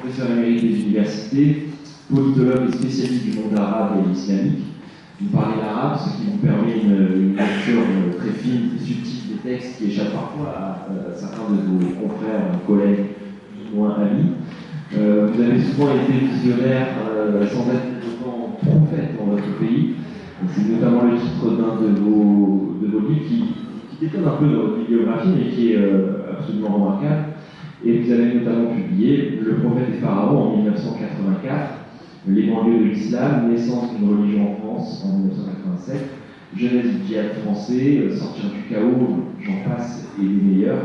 professeur émérite des universités, politologue et spécialiste du monde arabe et islamique. Vous parlez l'arabe, ce qui vous permet une lecture très fine, très subtile des textes qui échappent parfois à certains de vos confrères, collègues, plus ou moins amis. Vous avez souvent été visionnaire sans être autant prophète dans votre pays. C'est notamment le titre d'un de vos livres qui détonne un peu dans votre bibliographie, mais qui est absolument remarquable. Et vous avez notamment publié Le prophète et Pharaon en 1984, Les banlieues de l'islam, naissance d'une religion en France en 1987, Genèse du djihad français, Sortir du chaos, j'en passe et les meilleurs.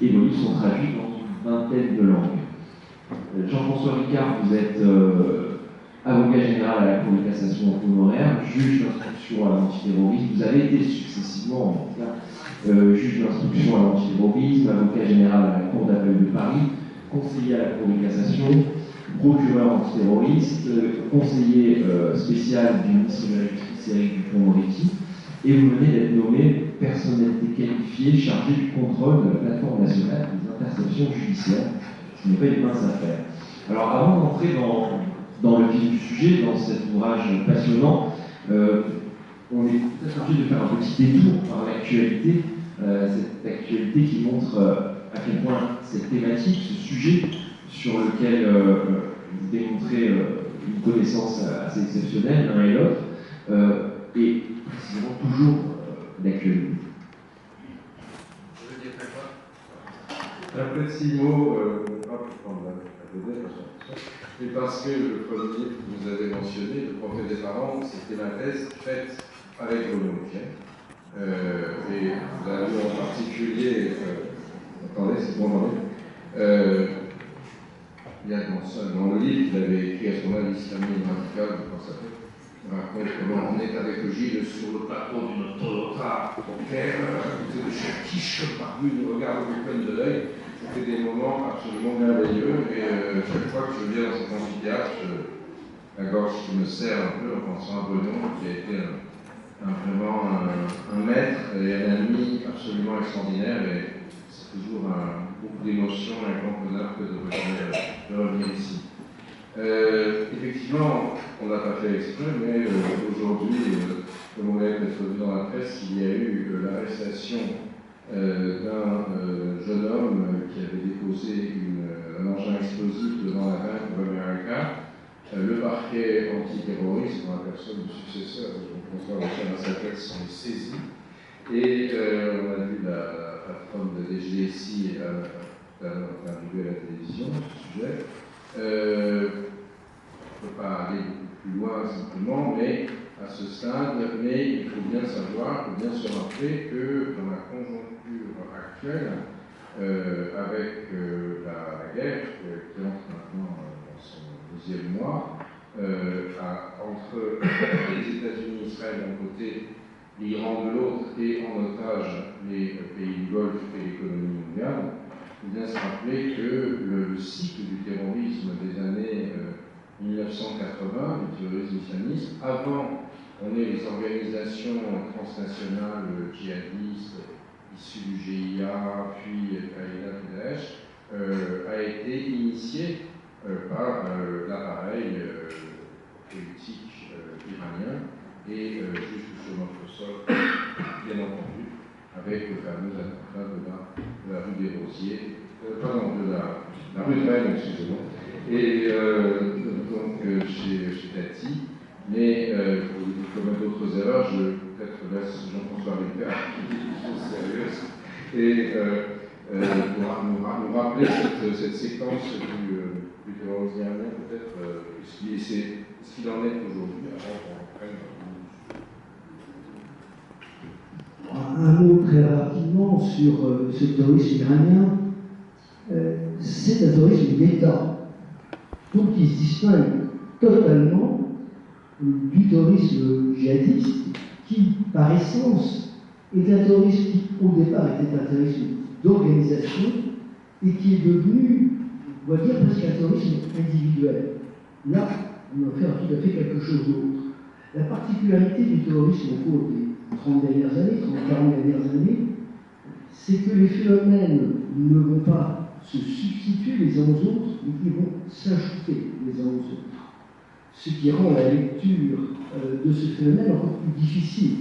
Et vos livres sont traduits dans une vingtaine de langues. Jean-François Ricard, vous êtes avocat général à la Cour de cassation honoraire, juge d'instruction à l'antiterrorisme. Vous avez été successivement, en tout cas, juge d'instruction à l'antiterrorisme, avocat général à la Cour d'appel de Paris, conseiller à la Cour de cassation, procureur antiterroriste, conseiller spécial du ministre de la Justice Éric Dupond-Moretti, et vous venez d'être nommé personnalité qualifiée chargée du contrôle de la plateforme nationale des interceptions judiciaires, ce qui n'est pas une mince affaire. Alors avant d'entrer dans le vif du sujet, dans cet ouvrage passionnant, on est peut-être obligé de faire un petit détour par l'actualité, cette actualité qui montre à quel point cette thématique, ce sujet sur lequel vous démontrez une connaissance assez exceptionnelle l'un et l'autre, est précisément toujours d'actualité. Je veux dire quoi? Un petit mot, pour prendre la vedette, mais parce que le premier que vous avez mentionné, Le prophète des Pharaons, c'était ma thèse faite avec Volontiers. Et vous avez en particulier, attendez, c'est bon, il y a dans le livre qu'il avait écrit à ce moment-là, l'Islamie radicale, comment ça s'appelle, il raconte comment on est avec le Gilles sur le plateau d'une Toyota au Caire, à côté de Cherkish, parmi le regard du coin de l'œil. C'était des moments absolument merveilleux, et chaque fois que je viens dans cet amphithéâtre, la gorge qui me serre un peu en pensant à Benoît, qui a été vraiment un maître et un ami absolument extraordinaire, et c'est toujours beaucoup d'émotions et un grand bonheur que de revenir ici. Effectivement, on n'a pas fait exprès, mais aujourd'hui, comme on l'a peut-être vu dans la presse, il y a eu l'arrestation d'un jeune homme qui avait déposé un engin explosif devant la Bank of America. Le parquet antiterroriste, dans la personne du successeur de Jean-François Rochet sont saisis. Et on a vu la patronne de DGSI arriver à la télévision sur ce sujet. On ne peut pas aller beaucoup plus loin simplement, mais à ce stade, mais il faut bien savoir, il faut bien se rappeler que dans la conjoncture actuelle, avec la guerre qui entre maintenant dans son deuxième mois, entre les États-Unis et Israël d'un côté, l'Iran de l'autre, et en otage les pays du Golfe et l'économie mondiale, il faut bien se rappeler que le cycle du terrorisme des années 1980, du terrorisme islamiste, avant on ait les organisations transnationales djihadistes issues du GIA, puis Al-Qaïda et Daesh, a été initié par l'appareil politique iranien et jusque sur notre sol, bien entendu, avec le fameux attentat de la rue des Rosiers, pardon, de la rue de Rennes, excusez-moi, et donc chez Tati. Mais pour commettre d'autres erreurs, je peut-être laisse Jean-François Ricard qui dit des choses sérieuses et pour nous rappeler cette séquence du terrorisme iranien, peut-être ce qu'il en est aujourd'hui, avant qu'on reprenne. Un mot très rapidement sur ce terrorisme iranien. C'est un terrorisme d'État, donc il se distingue totalement du terrorisme djihadiste, qui, par essence, est un terrorisme qui, au départ, était un terrorisme d'organisation et qui est devenu, on va dire, presque un terrorisme individuel. Là, on va faire tout à fait quelque chose d'autre. La particularité du terrorisme au cours des 30 dernières années, 30-40 dernières années, c'est que les phénomènes ne vont pas se substituer les uns aux autres, mais qui vont s'ajouter les uns aux autres. Ce qui rend la lecture de ce phénomène encore plus difficile.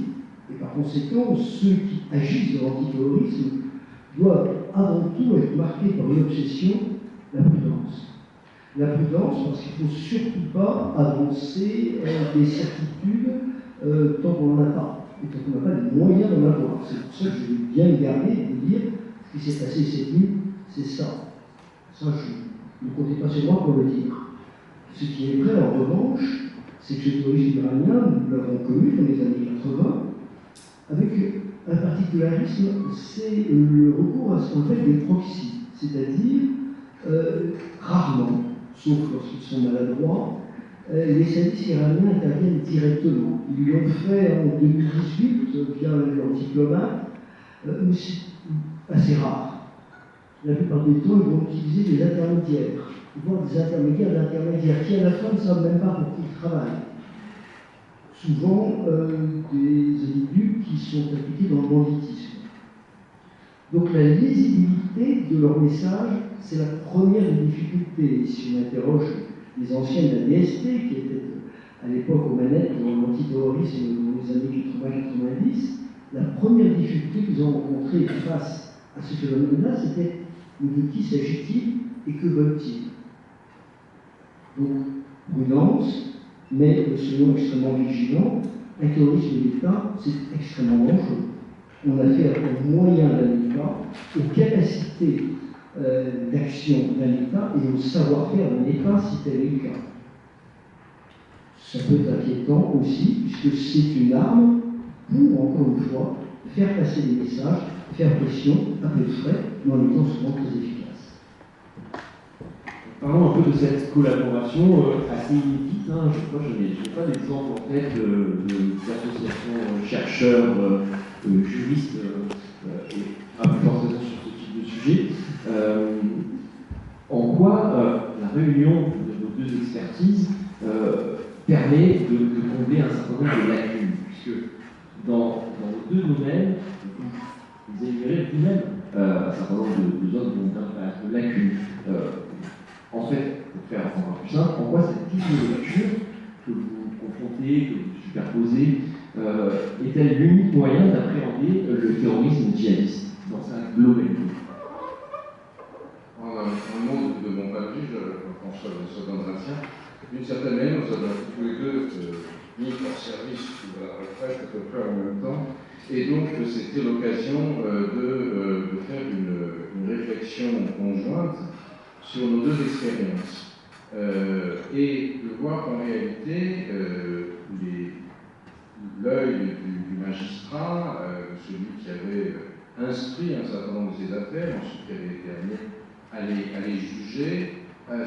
Et par conséquent, ceux qui agissent dans l'antiterrorisme doivent avant tout être marqués par une obsession, la prudence. La prudence parce qu'il ne faut surtout pas avancer des certitudes tant qu'on n'en a pas, et tant qu'on n'a pas les moyens d'en avoir. C'est pour ça que je vais bien me garder de dire ce qui s'est passé cette nuit, c'est ça. Ça, ne comptez pas sur moi pour le dire. Ce qui est vrai, en revanche, c'est que ce terrorisme iranien, nous l'avons connu dans les années 80, avec un particularisme, c'est le recours à ce qu'on appelle des proxys, c'est-à-dire, rarement, sauf lorsqu'ils sont maladroits, les services iraniens interviennent directement. Ils l'ont fait en 2018 via leurs diplomates, mais c'est assez rare. La plupart du temps, ils vont utiliser des intermédiaires, voire des intermédiaires d'intermédiaires qui, à la fin, ne savent même pas pour qui ils travaillent. Souvent, des individus qui sont impliqués dans le banditisme. Donc, la lisibilité de leur message, c'est la première des difficultés. Si on interroge les anciens de la DST, qui étaient à l'époque aux manettes dans l'antiterrorisme dans les années 80-90, la première difficulté qu'ils ont rencontrée face à ce phénomène-là, c'était de qui s'agit-il et que veulent-ils? Donc, prudence, mais soyons extrêmement vigilants. Un terrorisme d'État, c'est extrêmement dangereux. On a fait un moyen d'un État, aux capacités d'action d'un État et au savoir-faire d'un État, si tel est le cas. Ça peut être inquiétant aussi, puisque c'est une arme pour, encore une fois, faire passer des messages, faire pression, un peu de frais, mais en étant souvent très efficace. Parlons un peu de cette collaboration assez inédite. Je crois que je n'ai pas d'exemple en tête d'associations chercheurs, juristes, et un peu forcément sur ce type de sujet. En quoi la réunion de nos deux expertises permet de combler un certain nombre de lacunes, puisque dans les deux domaines, vous énumérez vous-même un certain nombre de zones de lacunes. En fait, pour faire encore plus simple, en quoi cette type de lecture que vous confrontez, que vous superposez, est-elle l'unique moyen d'appréhender le terrorisme djihadiste dans sa globalité? Un mot de mon point de vue, François Danzatien, d'une certaine manière, nous avons tous les deux mis hors service ou à la retraite à peu près en même temps, et donc c'était l'occasion de faire une réflexion conjointe sur nos deux expériences et de voir qu'en réalité l'œil du magistrat, celui qui avait instruit un certain nombre de ces affaires, ensuite qui avait été amené à les juger,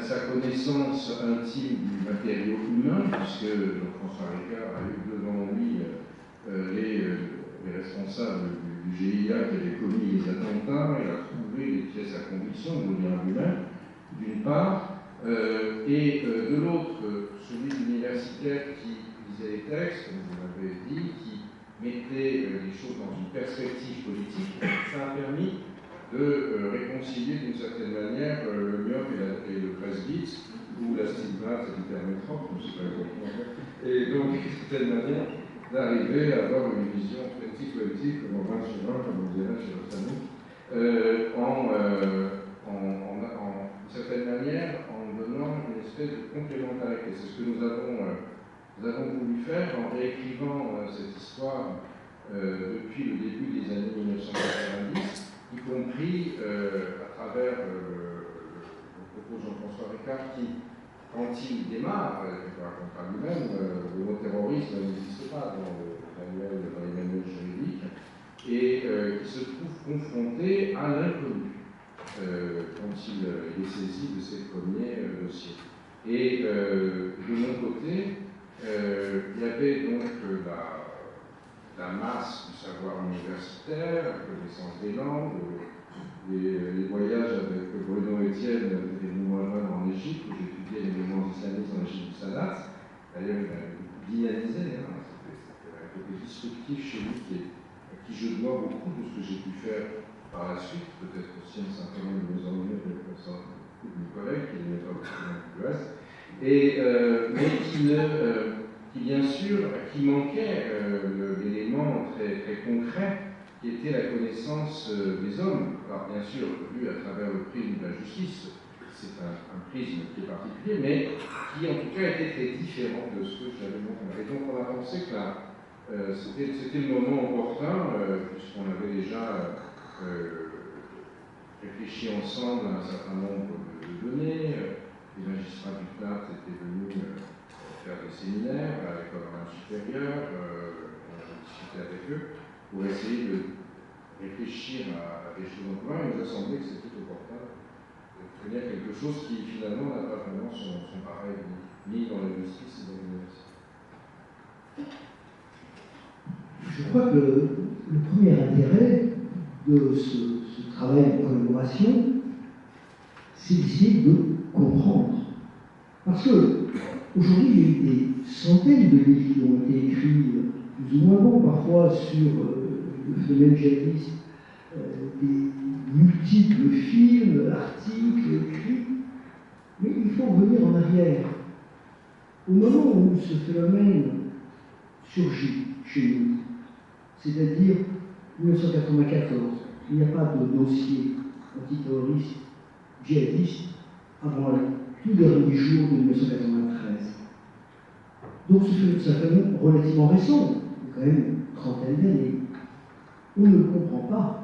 sa connaissance intime du matériau humain, puisque François Ricard a eu devant lui les responsables du GIA qui avaient commis les attentats, il a trouvé les pièces à conviction, le lien lui-même, d'une part, et de l'autre, celui d'universitaire qui lisait les textes, comme vous l'avez dit, qui mettait les choses dans une perspective politique. Ça a permis de réconcilier d'une certaine manière le myope et le presbyte, ou la stigmate et l'hypermétrope, je ne sais pas exactement. Et donc, d'une certaine manière, d'arriver à avoir une vision politique, comme en 20 sur 20, comme on dirait chez notre ami, d'une certaine manière, en donnant une espèce de complémentarité. C'est ce que nous avons voulu faire en réécrivant cette histoire depuis le début des années 1990, y compris à travers le propos de Jean-François Ricard qui, quand il démarre, il racontera lui-même, le mot terrorisme n'existe pas dans les manuels juridiques, et qui se trouve confronté à l'inconnu quand il est saisi de ses premiers dossiers. Et de mon côté, il y avait donc la masse du savoir universitaire, la connaissance des langues, les voyages avec Bruno Etienne et Moumoine en Égypte, où j'étudiais les mouvements islamistes en Égypte du Sadat. D'ailleurs, il a dynamisé, c'était un côté disruptif chez lui, à qui je dois beaucoup de ce que j'ai pu faire par la suite, peut-être aussi un certain nombre de nos ennuis de mes collègues, qui n'est pas plus vaste, qui bien sûr, qui manquait l'élément très, très concret qui était la connaissance des hommes. Alors bien sûr, vu à travers le prisme de la justice, c'est un prisme qui est particulier, mais qui en tout cas était très différent de ce que j'avais montré. Et donc on a pensé que c'était le moment opportun, puisqu'on avait déjà réfléchi ensemble à un certain nombre de données. Les magistrats du CNAT étaient venus faire des séminaires à l'école normale supérieure, on a discuté avec eux pour essayer de réfléchir à des choses en commun. Il nous a semblé que c'était opportun de tenir quelque chose qui finalement n'a pas vraiment son pareil, ni dans la justice ni dans l'université. Je crois que le premier intérêt de ce travail de collaboration, c'est d'essayer de comprendre. Parce que aujourd'hui, il y a eu des centaines de livres qui ont été écrits, plus ou moins bons parfois, sur le phénomène djihadiste, des multiples films, articles, écrits. Mais il faut revenir en arrière. Au moment où ce phénomène surgit chez nous, c'est-à-dire 1994, il n'y a pas de dossier antiterroriste djihadiste avant le tout dernier jour de 1993. Donc ça fait relativement récent, quand même une trentaine d'années. On ne le comprend pas.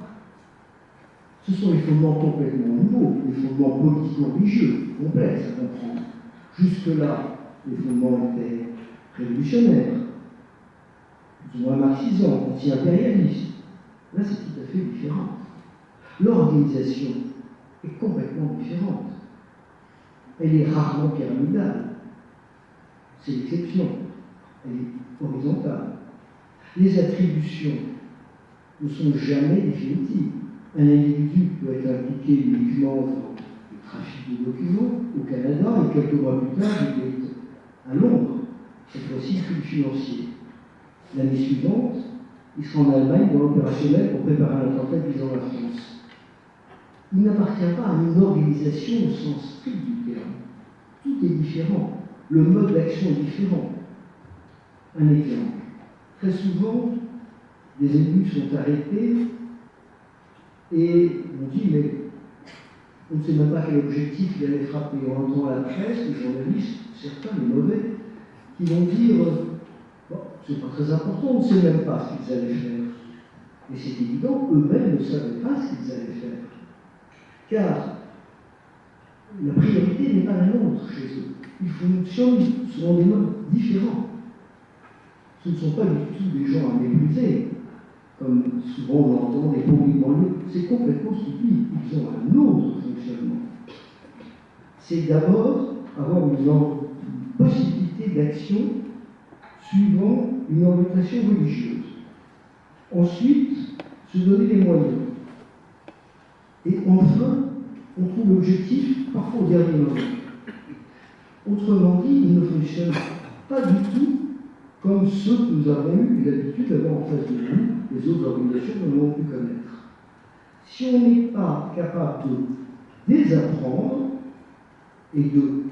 Ce sont des fondements complètement nouveaux, des fondements politico-religieux, complexes à comprendre. Jusque-là, les fondements étaient révolutionnaires, plus ou moins marxisants, anti-impérialistes. Là, c'est tout à fait différent. L'organisation est complètement différente. Elle est rarement pyramidale. C'est l'exception. Elle est horizontale. Les attributions ne sont jamais définitives. Un individu peut être impliqué uniquement dans le trafic de documents au Canada et quelques mois plus tard, il est à Londres, cette fois-ci plus financier. L'année suivante, il sera en Allemagne dans l'opérationnel pour préparer un attentat visant la France. Il n'appartient pas à une organisation au sens strict du terme. Tout est différent. Le mode d'action est différent. Un exemple. Très souvent, des élus sont arrêtés et on dit, mais on ne sait même pas quel objectif il allait frapper. On entend la presse, les journalistes, certains, les mauvais, qui vont dire, bon, c'est pas très important, on ne sait même pas ce qu'ils allaient faire. Mais c'est évident, eux-mêmes ne savaient pas ce qu'ils allaient faire. Car la priorité n'est pas la nôtre chez eux. Ils fonctionnent selon des modes différents. Ce ne sont pas du tout des gens à mépriser, comme souvent on l'entend des pauvres banlieues. C'est complètement stupide. Ils ont un autre fonctionnement. C'est d'abord avoir une possibilité d'action suivant une orientation religieuse. Ensuite, se donner les moyens. Et enfin, on trouve l'objectif parfois au dernier moment. Autrement dit, il ne fonctionne pas du tout comme ceux que nous avons eu l'habitude d'avoir en face de nous, les autres organisations que nous avons pu connaître. Si on n'est pas capable de désapprendre et de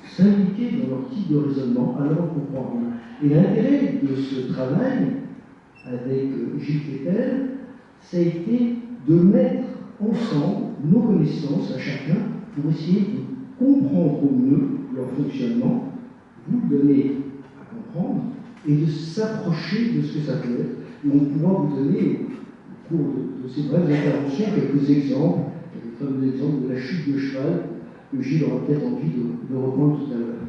s'indiquer dans leur type de raisonnement, alors on comprend rien. Et l'intérêt de ce travail avec Gilles Kepel, ça a été de mettre ensemble nos connaissances à chacun pour essayer de comprendre au mieux leur fonctionnement, vous donner à comprendre et de s'approcher de ce que ça peut être. Et on pourra vous donner, au cours de ces brèves interventions, quelques exemples, les fameux exemples de la chute de cheval que Gilles aura peut-être envie de reprendre tout à l'heure.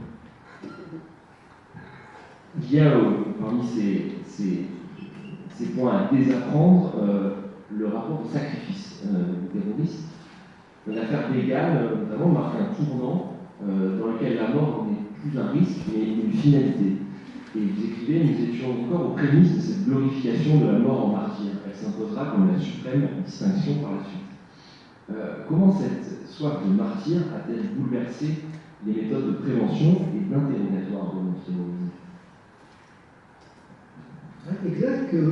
Il y a parmi ces points à désapprendre le rapport au sacrifice terroriste. L'affaire Bégal, notamment, marque un tournant dans lequel la mort n'est plus un risque, mais une finalité. Et vous écrivez, nous étions encore aux prémices de cette glorification de la mort en martyr. Elle s'imposera comme la suprême distinction par la suite. Comment cette soif de martyr a-t-elle bouleversé les méthodes de prévention et d'interrogatoire de notre terrorisme? C'est exact que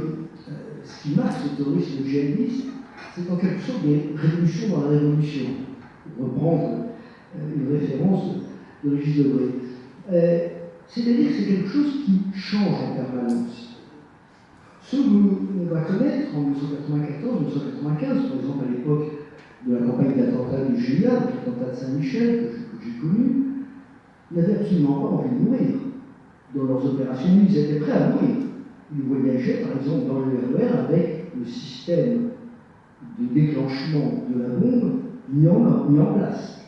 ce qui marque ce terrorisme djihadiste, c'est en quelque sorte des révolutions dans la révolution, pour reprendre une référence de Régis Debray. C'est-à-dire que c'est quelque chose qui change en permanence. Ce qu'on va connaître en 1994-1995, par exemple à l'époque de la campagne d'attentat du GIA, de l'attentat de Saint-Michel, que j'ai connu, n'avaient absolument pas envie de mourir. Dans leurs opérations, ils étaient prêts à mourir. Ils voyageaient, par exemple, dans le RER avec le système de déclenchement de la bombe mis en place,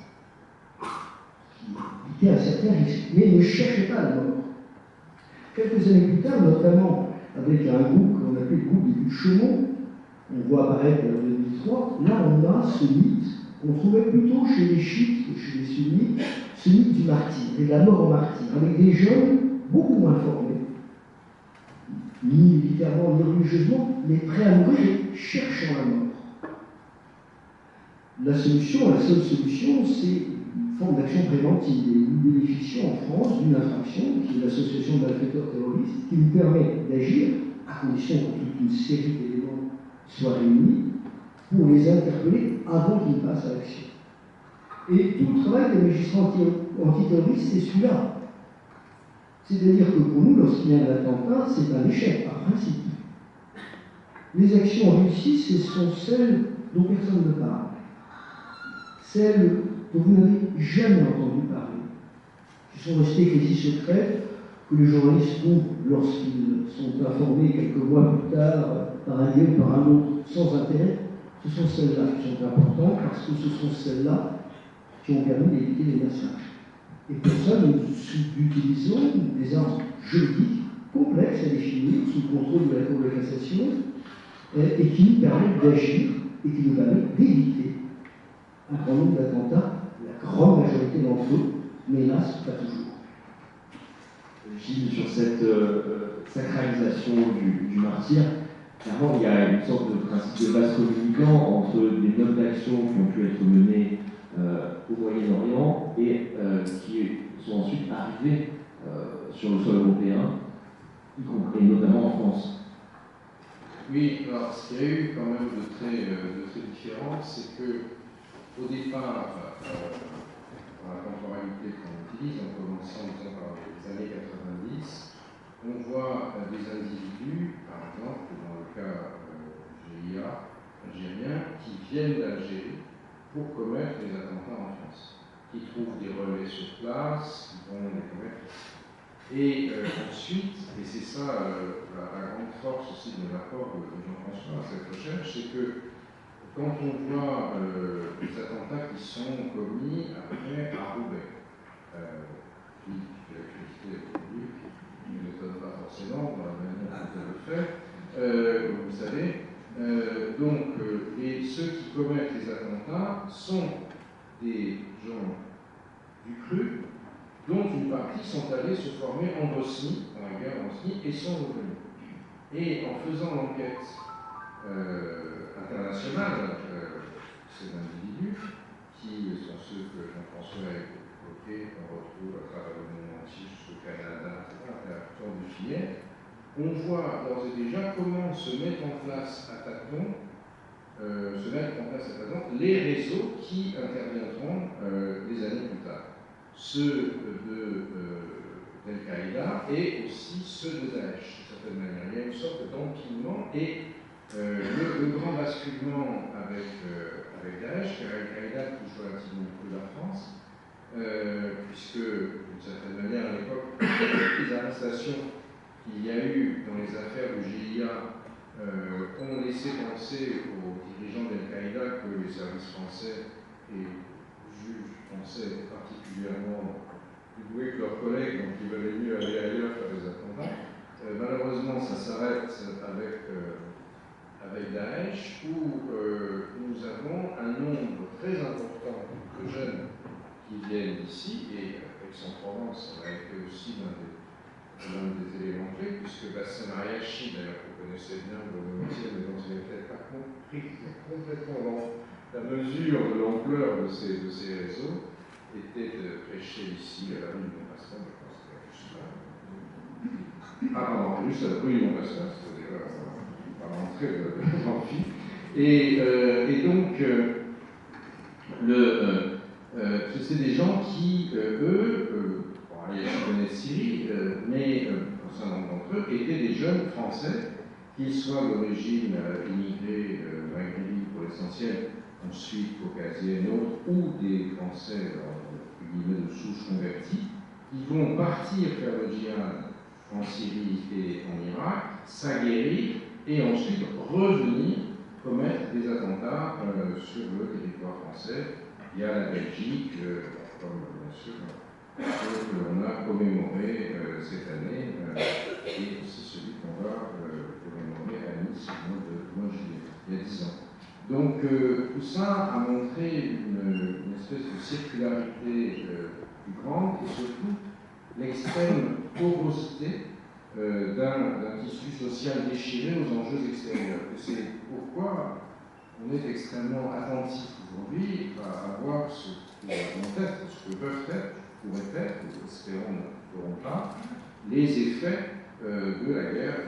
qui impliquait un certain risque, mais ils ne cherchaient pas la mort. Quelques années plus tard, notamment avec un groupe qu'on appelle le groupe des Buttes-Chaumont, on voit apparaître en 2003, là on a ce mythe qu'on trouvait plutôt chez les chiites que chez les sunnites, ce mythe du martyr, et de la mort en martyr, avec des jeunes beaucoup moins formés, ni militairement, ni religieusement, mais prêts à mourir et cherchant la mort. La solution, la seule solution, c'est une forme d'action préventive. Et nous bénéficions en France d'une infraction qui est l'association de malfaiteurs terroristes, qui nous permet d'agir, à condition que toute une série d'éléments soient réunis, pour les interpeller avant qu'ils passent à l'action. Et tout le travail des magistrats antiterroristes, c'est celui-là. C'est-à-dire que pour nous, lorsqu'il y a un attentat, c'est un échec, par principe. Les actions réussies, ce sont celles dont personne ne parle. Celles dont vous n'avez jamais entendu parler, qui sont restées quasi secrètes, que les journalistes trouvent lorsqu'ils sont informés quelques mois plus tard, par un lien ou par un autre, sans intérêt. Ce sont celles-là qui sont importantes, parce que ce sont celles-là qui ont permis d'éviter les massacres. Et pour ça, nous utilisons des armes juridiques complexes à définir, sous le contrôle de la Cour de cassation, et qui nous permettent d'agir et qui nous permettent d'éviter un grand nombre d'attentats, la grande majorité d'entre eux, mais hélas, pas toujours. Gilles, sur cette sacralisation du martyr, clairement, il y a une sorte de principe de vase communicant entre des notes d'action qui ont pu être menées au Moyen-Orient et qui sont ensuite arrivées sur le sol européen, et notamment en France. Oui, alors ce qu'il y a eu quand même de très différent, c'est que au départ, dans la temporalité qu'on utilise, en commençant disons, par les années 90, on voit des individus, par exemple, dans le cas GIA algérien, qui viennent d'Algérie pour commettre des attentats en France, qui trouvent des relais sur place, qui vont les commettre. Et ensuite, et c'est ça la grande force aussi de l'apport de Jean-François à cette recherche, c'est que quand on voit les attentats qui sont commis après à Roubaix, qui fait l'actualité aujourd'hui, qui ne m'étonne pas forcément dans la manière dont on le fait, comme vous savez. Et ceux qui commettent les attentats sont des gens du cru, dont une partie sont allés se former en Bosnie, dans la guerre en Bosnie, et sont revenus. Et en faisant l'enquête internationale, ces individus, qui sont ceux que Jean-François a évoqués, qu'on retrouve à travers le monde entier jusqu'au Canada, etc., à la tour du filet, on voit d'ores et déjà comment se mettent en place à tâtons les réseaux qui interviendront des années plus tard. Ceux d'Al-Qaïda et aussi ceux de Daesh, d'une certaine manière. Il y a une sorte d'empilement et le grand basculement avec Daesh, car Al-Qaïda touche relativement peu la France, puisque, d'une certaine manière, à l'époque, les arrestations qu'il y a eu dans les affaires du GIA ont laissé penser aux dirigeants d'Al-Qaïda que les services français et juges français étaient particulièrement plus doués que leurs collègues, donc il valait mieux aller ailleurs faire des attentats. Malheureusement, ça s'arrête avec Daesh, où nous avons un nombre très important de jeunes qui viennent d'ici, et Aix-en-Provence a été aussi l'un des éléments clés, puisque Bassem Ariachi, d'ailleurs, que vous connaissez bien, le métier, mais dont il n'avait peut-être pas compris complètement dans la mesure de l'ampleur de ces réseaux, était de prêcher ici à la rue de Montpascal, je pense que c'est là. Ah, pardon, juste à la rue de Montpascal, c'est-à-dire à l'entrée de l'amphi. Et donc, c'est des gens qui, eux, il y a ceux de Syrie, mais un certain nombre d'entre eux étaient des jeunes Français, qu'ils soient d'origine immigrée maghrébine pour l'essentiel, ensuite caucasienne ou des Français de souche convertis, qui vont partir faire le djihad en Syrie et en Irak, s'aguerrir et ensuite revenir commettre des attentats sur le territoire français via la Belgique, comme bien sûr ce que l'on a commémoré cette année, et c'est celui qu'on va commémorer à Nice au mois de juillet, il y a 10 ans. Donc tout ça a montré une espèce de circularité plus grande et surtout l'extrême porosité d'un tissu social déchiré aux enjeux extérieurs. Et c'est pourquoi on est extrêmement attentif aujourd'hui à voir ce que vont être, ce que peuvent être, pourraient être, ou espérons ne pourront pas, les effets de la guerre